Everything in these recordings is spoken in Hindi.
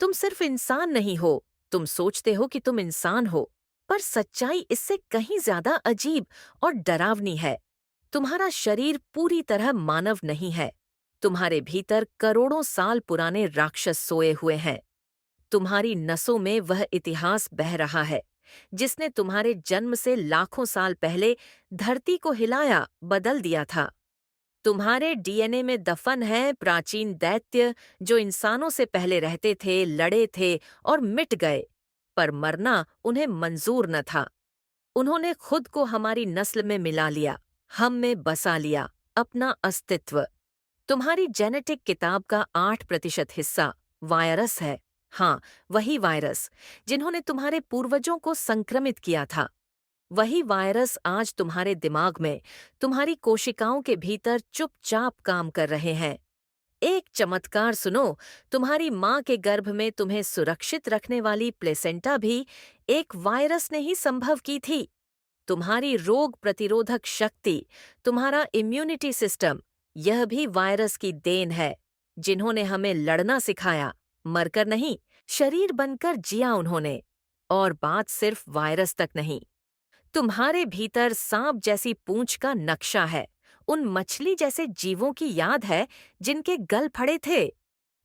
तुम सिर्फ इंसान नहीं हो। तुम सोचते हो कि तुम इंसान हो, पर सच्चाई इससे कहीं ज्यादा अजीब और डरावनी है। तुम्हारा शरीर पूरी तरह मानव नहीं है। तुम्हारे भीतर करोड़ों साल पुराने राक्षस सोए हुए हैं। तुम्हारी नसों में वह इतिहास बह रहा है जिसने तुम्हारे जन्म से लाखों साल पहले धरती को हिलाया, बदल दिया था। तुम्हारे डीएनए में दफन है प्राचीन दैत्य जो इंसानों से पहले रहते थे, लड़े थे और मिट गए। पर मरना उन्हें मंजूर न था। उन्होंने खुद को हमारी नस्ल में मिला लिया, हम में बसा लिया अपना अस्तित्व। तुम्हारी जेनेटिक किताब का 8% हिस्सा वायरस है। हाँ, वही वायरस जिन्होंने तुम्हारे पूर्वजों को संक्रमित किया था। वही वायरस आज तुम्हारे दिमाग में, तुम्हारी कोशिकाओं के भीतर चुपचाप काम कर रहे हैं। एक चमत्कार सुनो, तुम्हारी माँ के गर्भ में तुम्हें सुरक्षित रखने वाली प्लेसेंटा भी एक वायरस ने ही संभव की थी। तुम्हारी रोग प्रतिरोधक शक्ति, तुम्हारा इम्यूनिटी सिस्टम, यह भी वायरस की देन है। जिन्होंने हमें लड़ना सिखाया, मरकर नहीं, शरीर बनकर जिया उन्होंने। और बात सिर्फ वायरस तक नहीं, तुम्हारे भीतर सांप जैसी पूंछ का नक्शा है। उन मछली जैसे जीवों की याद है जिनके गल फड़े थे।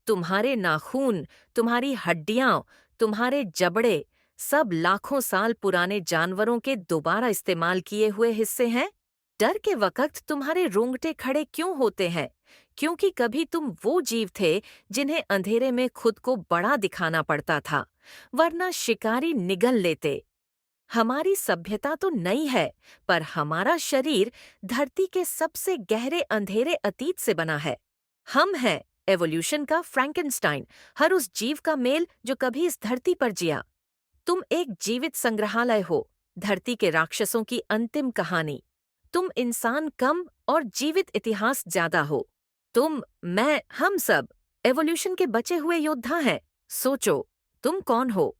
तुम्हारे नाखून, तुम्हारी हड्डियां, तुम्हारे जबड़े, सब लाखों साल पुराने जानवरों के दोबारा इस्तेमाल किए हुए हिस्से हैं। डर के वक्त तुम्हारे रोंगटे खड़े क्यों होते हैं? क्योंकि कभी तुम वो जीव थे जिन्हें अंधेरे में खुद को बड़ा दिखाना पड़ता था, वरना शिकारी निगल लेते। हमारी सभ्यता तो नई है, पर हमारा शरीर धरती के सबसे गहरे अंधेरे अतीत से बना है। हम हैं एवोल्यूशन का फ्रैंकेनस्टाइन, हर उस जीव का मेल जो कभी इस धरती पर जिया। तुम एक जीवित संग्रहालय हो, धरती के राक्षसों की अंतिम कहानी। तुम इंसान कम और जीवित इतिहास ज्यादा हो। तुम, मैं, हम सब एवोल्यूशन के बचे हुए योद्धा हैं। सोचो, तुम कौन हो?